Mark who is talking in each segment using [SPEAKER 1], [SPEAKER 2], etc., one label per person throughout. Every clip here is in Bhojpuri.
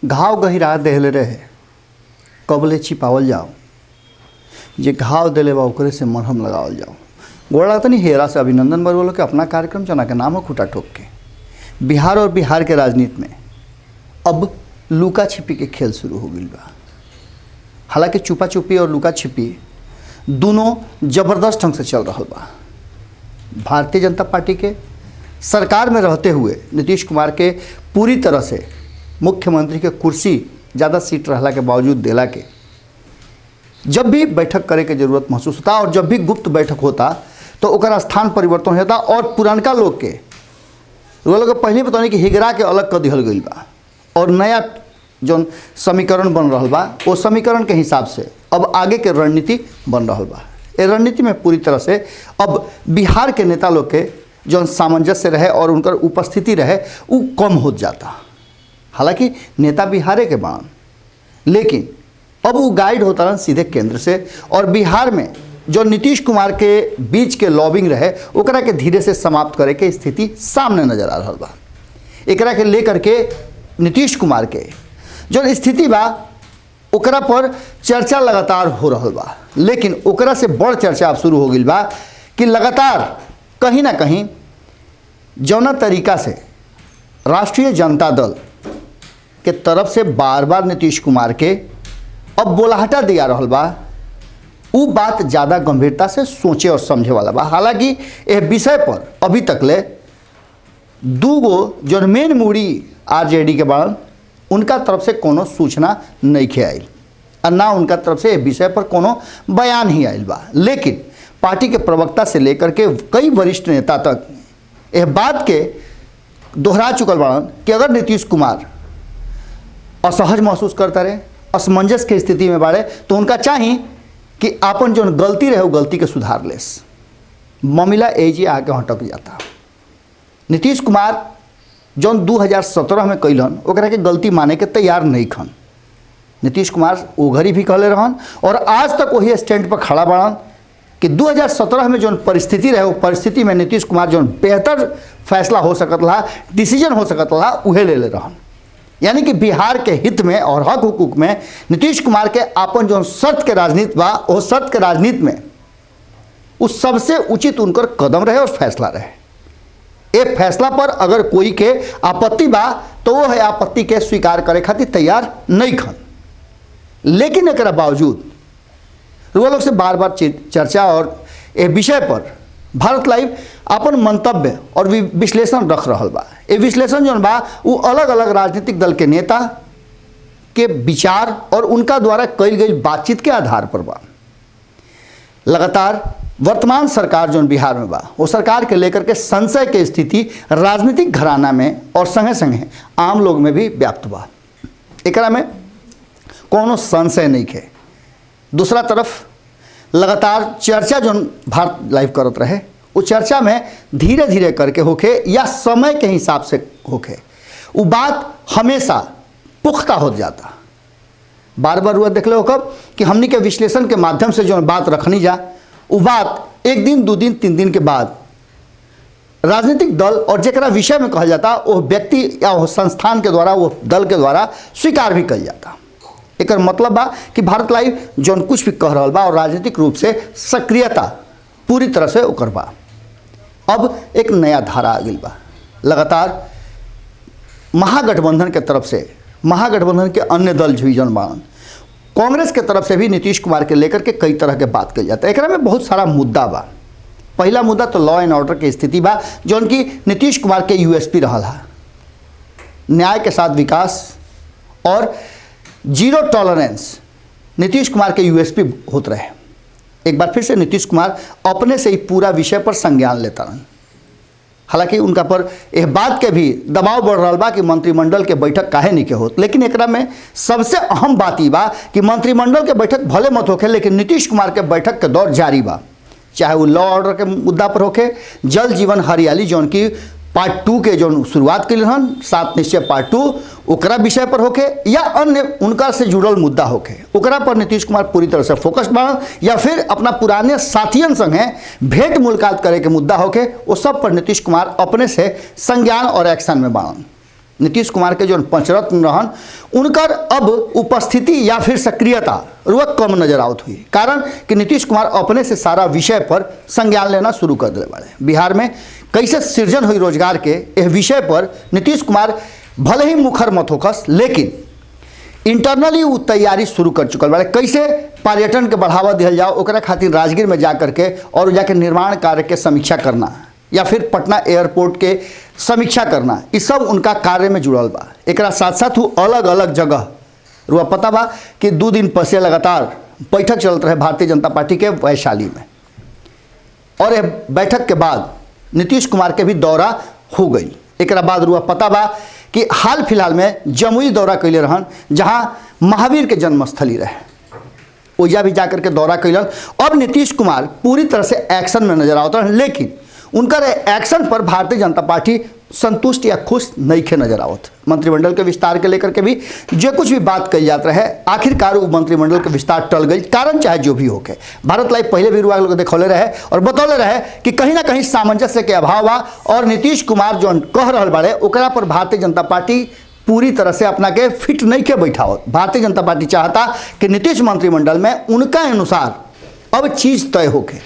[SPEAKER 1] घाव गहिरा देहले रहे कबले छिपावल जाओ, जे घाव दिले बा ओकरे से मरहम लगावल जाओ। गोड़ा तनी हेरा से अभिनंदन बरवलो के अपना कार्यक्रम जना के नाम है खूटा ठोक के। बिहार और बिहार के राजनीति में अब लुका छिपी के खेल शुरू हो गई बा। हालांकि छुपा छुपी और लुका छिपी दोनों जबरदस्त ढंग से चल रहा बा। भारतीय जनता पार्टी के सरकार में रहते हुए नीतीश कुमार के पूरी तरह से मुख्यमंत्री के कुर्सी ज़्यादा सीट रहला के बावजूद देला के जब भी बैठक करे के जरूरत महसूस होता और जब भी गुप्त बैठक होता तो ओकर स्थान परिवर्तन होता और पुरानका लोग के पहले बताने कि हिगरा के अलग कर दिहल गई बा और नया जो समीकरण बन रहा बा वो समीकरण के हिसाब से अब आगे के रणनीति बन रहा बा। ये रणनीति में पूरी तरह से अब बिहार के नेता लोग के जो सामंजस्य रहे और उनकर उपस्थिति रहे वो कम हो जाता। हालांकि नेता बिहारे के बाण लेकिन अब वो गाइड होता रहा सीधे केंद्र से और बिहार में जो नीतीश कुमार के बीच के लॉबिंग रहे ओकरा के धीरे से समाप्त करे के स्थिति सामने नजर आ रहा बा। एकरा के लेकर के नीतीश कुमार के जो स्थिति बा ओकरा पर चर्चा लगातार हो रहा बा, लेकिन ओकरा से बड़ चर्चा अब शुरू हो गई बा कि लगातार कहीं ना कहीं जौना तरीका से राष्ट्रीय जनता दल के तरफ से बार बार नीतीश कुमार के अब बोलाहटा दिया रहा बा, वो बात ज़्यादा गंभीरता से सोचे और समझे वाला बा। हालांकि यह विषय पर अभी तक ले दूगो जो मेन मूड़ी आरजेडी के बारन उनका तरफ से कोनो सूचना नहीं खे आयल और ना उनका तरफ से यह विषय पर कोनो बयान ही आयल बा। लेकिन पार्टी के प्रवक्ता से लेकर के कई वरिष्ठ नेता तक यह बात के दोहरा चुकल बारन कि अगर नीतीश कुमार असहज महसूस करता रहे, असमंजस के स्थिति में बाड़े तो उनका चाहिए कि आपन जो गलती रहे वो गलती के सुधार लेस। मामला एजे आके हटक जाता। नीतीश कुमार जौन 2017 में कैलन ओकरा के गलती माने के तैयार नहीं खन। नीतीश कुमार वो घड़ी भी कहले रहन और आज तक वही स्टैंड पर खड़ा बाड़न कि 2017 में जौन परिस्थिति रहे वो परिस्थिति में नीतीश कुमार जौन बेहतर फैसला हो सकत रहा, डिसीजन हो सकत रहा, उहे ले रहन। यानी कि बिहार के हित में और हक हुकूक में नीतीश कुमार के आपन जो शर्त के राजनीति बा वो शर्त के राजनीति में उस सबसे उचित उनकर कदम रहे और फैसला रहे। ये फैसला पर अगर कोई के आपत्ति बा तो वो है आपत्ति के स्वीकार करे खातिर तैयार नहीं खन। लेकिन एक बावजूद वो लोग से बार बार चर्चा और ये विषय पर भारत लाइव अपन मंतव्य और विश्लेषण रख रहा बा। ये विश्लेषण जो बा वो अलग अलग राजनीतिक दल के नेता के विचार और उनका द्वारा कई गई बातचीत के आधार पर बा। लगातार वर्तमान सरकार जो बिहार में बा वो सरकार के लेकर के संशय के स्थिति राजनीतिक घराना में और संगे संगे आम लोग में भी व्याप्त बा। एकरा में कोनो संशय नहीं है। दूसरा तरफ लगातार चर्चा जो भारत लाइव करत रहे वो चर्चा में धीरे धीरे करके होके या समय के हिसाब से होके वो बात हमेशा पुख्ता हो जाता। बार बार हुआ देख लो कब कि हमनी के विश्लेषण के माध्यम से जो बात रखनी जा वो बात एक दिन, दो दिन, 3 दिन के बाद राजनीतिक दल और जरा विषय में कहा जाता वो व्यक्ति या वो संस्थान के द्वारा वो दल के द्वारा स्वीकार भी कल जाता। एक मतलब बा कि भारत लाइव जौन कुछ भी कह रहा बा और राजनीतिक रूप से सक्रियता पूरी तरह से ओकर बा। अब एक नया धारा आ गई बा। लगातार महागठबंधन के तरफ से महागठबंधन के अन्य दल भी जौन बान कांग्रेस के तरफ से भी नीतीश कुमार के लेकर के कई तरह के बात कही जाता है। एकरा में बहुत सारा मुद्दा बा। पहला मुद्दा तो लॉ एंड ऑर्डर की स्थिति बा जौन की नीतीश कुमार के यूएसपी रहा। न्याय के साथ विकास और जीरो टॉलरेंस नीतीश कुमार के यूएसपी होते रहे। एक बार फिर से नीतीश कुमार अपने से ही पूरा विषय पर संज्ञान लेता रहे। हालांकि उनका पर यह बात के भी दबाव बढ़ रहा बा कि मंत्रिमंडल के बैठक काहे नहीं के होत। लेकिन एकरा में सबसे अहम बात ही बा कि मंत्रिमंडल के बैठक भले मत होके लेकिन नीतीश कुमार के बैठक के दौर जारी बा। चाहे वो लॉ ऑर्डर के मुद्दा पर होके, जल जीवन हरियाली जौन की पार्ट 2 के जो शुरुआत के लिए हन 7 निश्चय पार्ट 2 ओकरा विषय पर होके या अन्य उनका से जुड़ल मुद्दा होके ओकरा पर नीतीश कुमार पूरी तरह से फोकस्ड बाड़न या फिर अपना पुराने साथियन संगे भेंट मुलाकात करे के मुद्दा होके वो सब पर नीतीश कुमार अपने से संज्ञान और एक्शन में बाड़न। नीतीश कुमार के जो पंचरत्न रहन उनकर अब उपस्थिति या फिर सक्रियता रुआ कम नजर आवत हुई। कारण कि नीतीश कुमार अपने से सारा विषय पर संज्ञान लेना शुरू कर दिले बाड़े। बिहार में कैसे सृजन हुई रोजगार के यह विषय पर नीतीश कुमार भले ही मुखर मत होकस, लेकिन इंटरनली वो तैयारी शुरू कर चुकल बाड़े। कैसे पर्यटन के बढ़ावा दिया जाओ, ओकरा खातिर राजगीर में जा करके और जाके निर्माण कार्य के समीक्षा करना या फिर पटना एयरपोर्ट के समीक्षा करना, ये सब उनका कार्य में जुड़ल बा। एकरा साथ साथ वो अलग अलग जगह रुआ पता बा कि 2 दिन पसे लगातार बैठक चलत रहे भारतीय जनता पार्टी के वैशाली में, और यह बैठक के बाद नीतीश कुमार के भी दौरा हो गई। एकरा बाद रुआ पता बा कि हाल फिलहाल में जमुई दौरा कैले रहन, जहाँ महावीर के जन्मस्थली रहे, ओजा भी जाकर के दौरा कैलन। अब नीतीश कुमार पूरी तरह से एक्शन में नजर आवत रहन, लेकिन उनकर एक्शन पर भारतीय जनता पार्टी संतुष्ट या खुश नहीं खे नजर आवत। मंत्रिमंडल के विस्तार के लेकर के भी जो कुछ भी बात कही जात रहे, आखिरकार वो मंत्रिमंडल के विस्तार टल गई। कारण चाहे जो भी होके, भारत लाइव पहले भी रुआ लोग देखौले रहे और बतौले रहे कि कहीं ना कहीं सामंजस्य के अभाव बा, और नीतीश कुमार जो कह रहा बाड़े ओकरा पर भारतीय जनता पार्टी पूरी तरह से अपना के फिट नहीं के बैठावत। भारतीय जनता पार्टी चाहता कि नीतीश मंत्रिमंडल में उनका अनुसार अब चीज़ तय होके,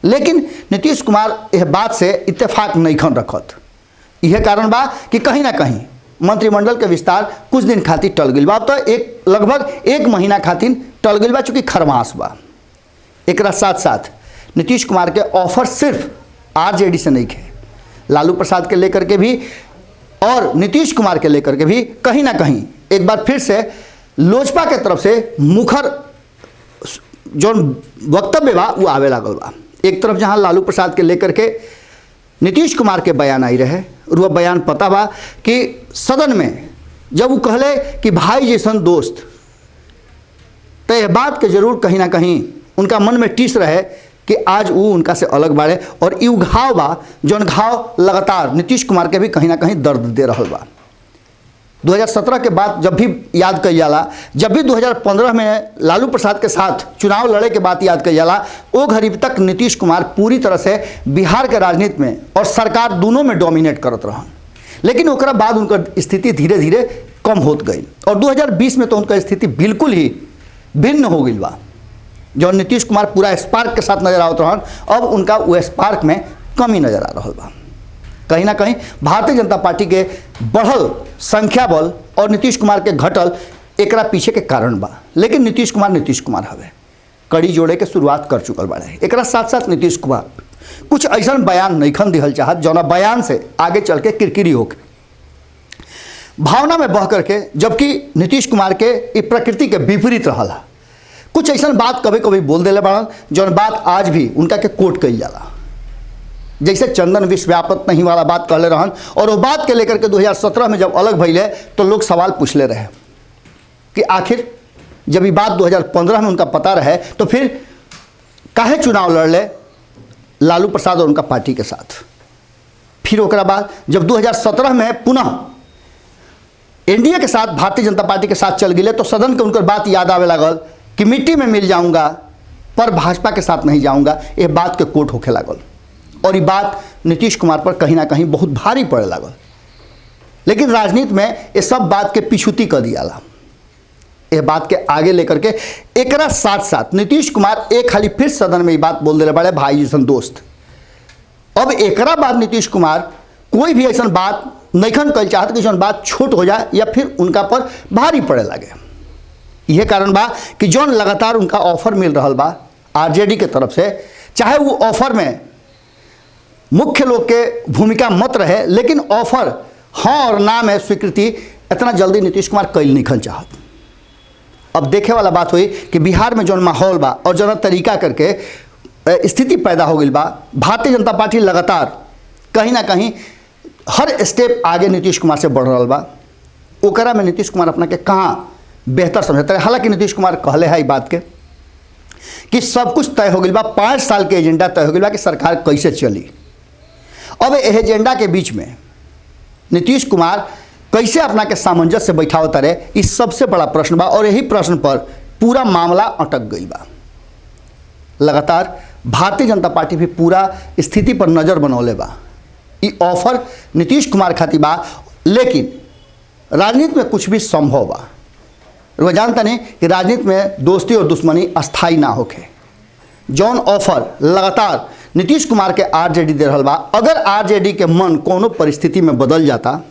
[SPEAKER 1] लेकिन नीतीश कुमार यह बात से इत्तेफाक नहीं खन रखत। यह कारण बा कि कहीं ना कहीं मंत्रिमंडल के विस्तार कुछ दिन खातिर टल गई बा। अब तो लगभग 1 महीना खातिर टल गई बा, चूँकि खरमास बा। एक साथ साथ नीतीश कुमार के ऑफर सिर्फ आरजेडी से नहीं खे, लालू प्रसाद के लेकर के भी और नीतीश कुमार के लेकर के भी कहीं ना कहीं एक बार फिर से लोजपा के तरफ से मुखर जो वक्तव्य बा वो आवे लागल बा। एक तरफ जहां लालू प्रसाद के लेकर के नीतीश कुमार के बयान आई रहे, और वह बयान पता बा कि सदन में जब वो कहले कि भाई जैसन दोस्त, तो यह बात के जरूर कहीं ना कहीं उनका मन में टीस रहे कि आज वो उनका से अलग बाड़े, और यू घाव बा जौन घाव लगातार नीतीश कुमार के भी कहीं ना कहीं दर्द दे रहा बा। 2017 के बाद जब भी याद कई जाला, जब भी 2015 में लालू प्रसाद के साथ चुनाव लड़े के बाद याद कई जाला, वो घड़ी तक नीतीश कुमार पूरी तरह से बिहार के राजनीति में और सरकार दोनों में डोमिनेट करत रहन। लेकिन ओकरा बाद उनका स्थिति धीरे धीरे कम होत गई, और 2020 में तो उनका स्थिति बिल्कुल ही भिन्न हो गई बा। जो नीतीश कुमार पूरा स्पार्क के साथ नजर आवत रहन, अब उनका वो स्पार्क में कमी नजर आ रहा बा। कहीं ना कहीं भारतीय जनता पार्टी के बढ़ल संख्या बल और नीतीश कुमार के घटल एकरा पीछे के कारण बा। लेकिन नीतीश कुमार हवे, कड़ी जोड़े के शुरुआत कर चुकल बाड़े। एकरा साथ साथ नीतीश कुमार कुछ ऐसा बयान नहीं खन दिहल चाहत जौना बयान से आगे चल के किरकिरी होके भावना में बह करके, जबकि नीतीश कुमार के ई प्रकृति के विपरीत रहला। कुछ ऐसा बात कभी कभी बोल देले बाड़न जौन बात आज भी उनका के कोट कइल जाला। जैसे चंदन विश्व व्यापक नहीं वाला बात कहले रहन, और वो बात के लेकर के 2017 में जब अलग भइले तो लोग सवाल पूछले रहे कि आखिर जब ये बात 2015 में उनका पता रहे तो फिर काहे चुनाव लड़ले लालू प्रसाद और उनका पार्टी के साथ। फिर ओकरा बाद जब 2017 में पुनः एनडीए के साथ भारतीय जनता पार्टी के साथ चल गए तो सदन के उनकर बात याद आवे लागल कि मिट्टी में मिल जाऊंगा पर भाजपा के साथ नहीं जाऊंगा। यह बात के कोट होखे लागल, और ये बात नीतीश कुमार पर कहीं ना कहीं बहुत भारी पड़े लागल। लेकिन राजनीति में ये सब बात के पिछुती कर दियाला। यह बात के आगे लेकर के एकरा साथ साथ नीतीश कुमार एक खाली फिर सदन में ये बात बोल दिले बड़े भाई जैसन दोस्त। अब एकरा बाद नीतीश कुमार कोई भी ऐसा बात नैखन कल चाहत कि जौन बात छोट हो जाए या फिर उनका पर भारी पड़े लगे। यह कारण बा कि जौन लगातार उनका ऑफर मिल रहा बा आरजेडी के तरफ से, चाहे वो ऑफर में मुख्य लोग के भूमिका मत रहे, लेकिन ऑफर हाँ और ना में स्वीकृति इतना जल्दी नीतीश कुमार कैल नहीं खन चाहत। अब देखे वाला बात हुई कि बिहार में जौन माहौल बा और जौन तरीका करके स्थिति पैदा हो गई बा, भारतीय जनता पार्टी लगातार कहीं ना कहीं हर स्टेप आगे नीतीश कुमार से बढ़ रहा बा। ओकरा में नीतीश कुमार अपना के कहाँ बेहतर समझता है। हालांकि नीतीश कुमार कहले है बात के कि सब कुछ तय हो गई बा, 5 साल के एजेंडा तय हो गई बा कि सरकार कैसे चली। अब एजेंडा के बीच में नीतीश कुमार कैसे अपना के सामंजस्य से बैठावत रहे, इस सबसे बड़ा प्रश्न बा, और यही प्रश्न पर पूरा मामला अटक गई बा। लगातार भारतीय जनता पार्टी भी पूरा स्थिति पर नज़र बनौले बा। ये ऑफर नीतीश कुमार खातिर बा, लेकिन राजनीति में कुछ भी संभव बा। वो जानता नहीं कि राजनीति में दोस्ती और दुश्मनी अस्थाई ना होके। जौन ऑफर लगातार नीतीश कुमार के आरजेडी दे रहा बा, अगर आरजेडी के मन कोनो परिस्थिति में बदल जाता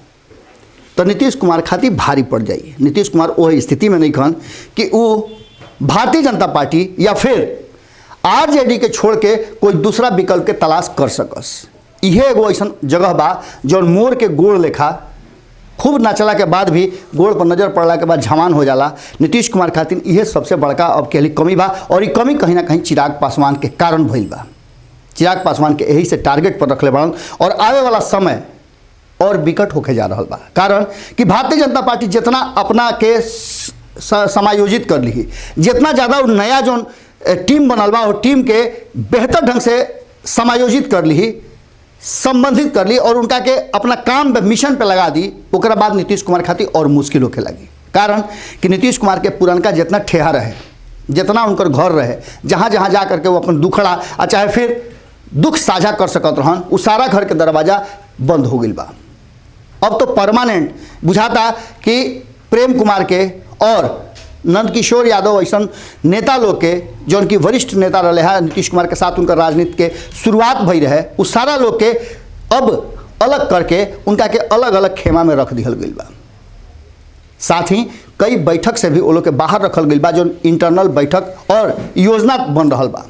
[SPEAKER 1] तो नीतीश कुमार खातिर भारी पड़ जाई। नीतीश कुमार वो स्थिति में नहीं खन कि वो भारतीय जनता पार्टी या फिर आरजेडी के छोड़ के कोई दूसरा विकल्प के तलाश कर सकस। इहे एगो ऐसा जगह बा जौन मोर के गोड़ लेखा खूब नाचला के बाद भी गोड़ पर नजर पड़ला के बाद झमान हो जाला। नीतीश कुमार खातिर यह सबसे बड़का अब के लिए कमी बा, और ये कमी कहीं ना कहीं चिराग पासवान के कारण भइल बा। चिराग पासवान के यही से टारगेट पर रखले बड़न, और आवे वाला समय और विकट होके जा रहा बा। कारण कि भारतीय जनता पार्टी जितना अपना के समायोजित कर ली, जितना ज़्यादा नया जो टीम बनल बा और टीम के बेहतर ढंग से समायोजित कर ली, संबंधित कर ली और उनका के अपना काम मिशन पे लगा दी, ओकरा बाद नीतीश कुमार खातिर और मुश्किल होके लगी। कारण कि नीतीश कुमार के पुरनका जितना ठेहा रहे, जितना उनकर घर रहे, जहाँ जहाँ जा करके वो अपन दुखड़ा आ चाहे फिर दुख साझा कर सकत रहन, वो सारा घर के दरवाजा बंद हो गई बा। अब तो परमानेंट बुझाता कि प्रेम कुमार के और नंदकिशोर यादव ऐसा नेता लोग के जो उनकी वरिष्ठ नेता रहे हैं, नीतीश कुमार के साथ उनका राजनीति के शुरुआत भई रहे, उस सारा लोग के अब अलग करके उनका के अलग अलग खेमा में रख दिहल गई बा। साथ ही कई बैठक से भी वो लोग के बाहर रखल गई बा, जो इंटरनल बैठक और योजना बन रहा बा।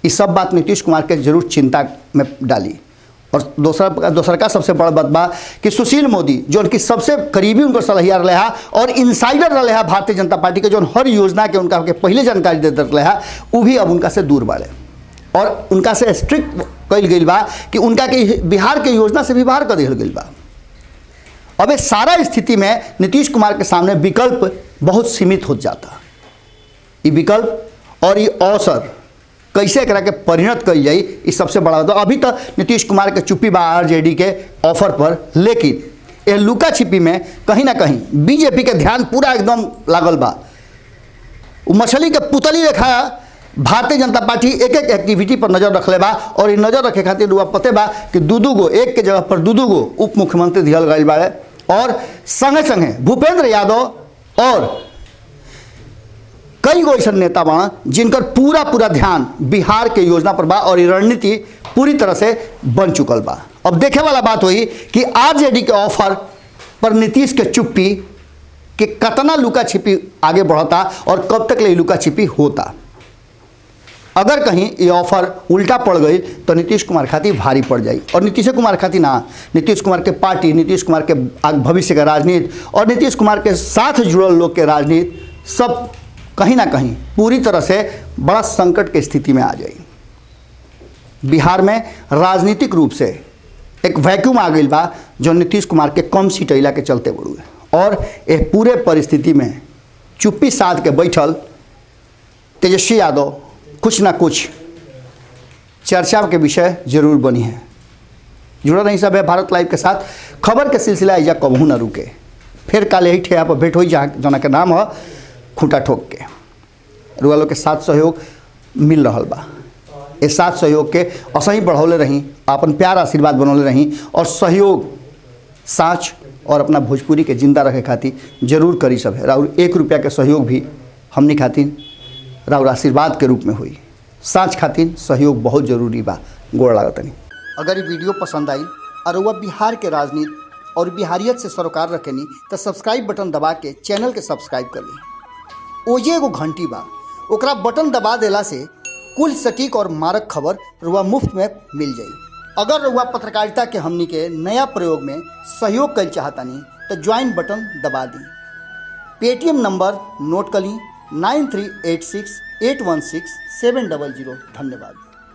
[SPEAKER 1] ये सब बात नीतीश कुमार के जरूर चिंता में डाली। और दूसरा का सबसे बड़ा बात बा कि सुशील मोदी जो उनकी सबसे करीबी उनका सलाहिया रहे है और इंसाइडर रहे है भारतीय जनता पार्टी के, जो हर योजना के उनका के पहले जानकारी देते रहे है, वो भी अब उनका से दूर बाड़े और उनका से स्ट्रिक्ट कल गई बा कि उनका के बिहार के योजना से भी बाहर कर दिया गई बा। अब इस सारा स्थिति में नीतीश कुमार के सामने विकल्प बहुत सीमित हो जाता। ये विकल्प और ये अवसर कैसे करा के परिणत कल जाई, इस सबसे बड़ा बात। अभी तो नीतीश कुमार के चुप्पी बा आरजेडी के ऑफर पर, लेकिन ये लुका छिपी में कहीं ना कहीं बीजेपी के ध्यान पूरा एकदम लागल बा। मछली के पुतली रेखा भारतीय जनता पार्टी एक एक एक्टिविटी पर नजर रखले बा, और ये नजर रखे खातिर रुआ पते बा कि दू गो एक के जगह पर दू गो उप मुख्यमंत्री दिहल गई बाड़े, और संगे संगे भूपेंद्र यादव और कई गो ऐसा नेता बा जिनकर पूरा ध्यान बिहार के योजना पर बा, और ये रणनीति पूरी तरह से बन चुकल बा। अब देखे वाला बात हुई कि आरजेडी के ऑफर पर नीतीश के चुप्पी के कतना लुका छिपी आगे बढ़ता और कब तक ले लुका छिपी होता। अगर कहीं ये ऑफर उल्टा पड़ गई तो नीतीश कुमार खातिर भारी पड़ जाई, और नीतीश कुमार खातिर ना, नीतीश कुमार के पार्टी, नीतीश कुमार के भविष्य का राजनीति और नीतीश कुमार के साथ जुड़ल लोग के राजनीति सब कहीं ना कहीं पूरी तरह से बड़ा संकट की स्थिति में आ जाए। बिहार में राजनीतिक रूप से एक वैक्यूम आ गई बा जो नीतीश कुमार के कम सीट अइला के चलते बड़ू है, और यह पूरे परिस्थिति में चुप्पी साध के बैठल तेजस्वी यादव कुछ ना कुछ चर्चा के विषय जरूर बनी है। जुड़ा नहीं सब है भारत लाइव के साथ। खबर के सिलसिला इजा कबहू न रुके। फिर कल यही ठेया पर भेंट हुई जना के नाम है खूंटा ठोक के। रुआ लोग के साथ सहयोग मिल रहा बा। इस साथ सहयोग के असही बढ़ौले रही, अपन प्यार आशीर्वाद बनौले रही, और सहयोग साँच और अपना भोजपुरी के जिंदा रखे खातिर जरूर करी सब है। राउर 1 रुपया के सहयोग भी हमनी खातिर राउर आशीर्वाद के रूप में हुई। साँच खातिर सहयोग बहुत जरूरी बा। गोड़ लागतनी। अगर ये वीडियो पसंद आई और वह बिहार के राजनीति और बिहारियत से सरोकार रखेनी तो सब्सक्राइब बटन दबा के चैनल के सब्सक्राइब कर ली। ओजे एगो घंटी बा, ओकरा बटन दबा देला से कुल सटीक और मारक खबर रुआ मुफ्त में मिल जाई। अगर रुआ पत्रकारिता के हमनी के नया प्रयोग में सहयोग कर चाहतानी तो ज्वाइन बटन दबा दी। पेटीएम नंबर नोट कर ली 9386816700। धन्यवाद।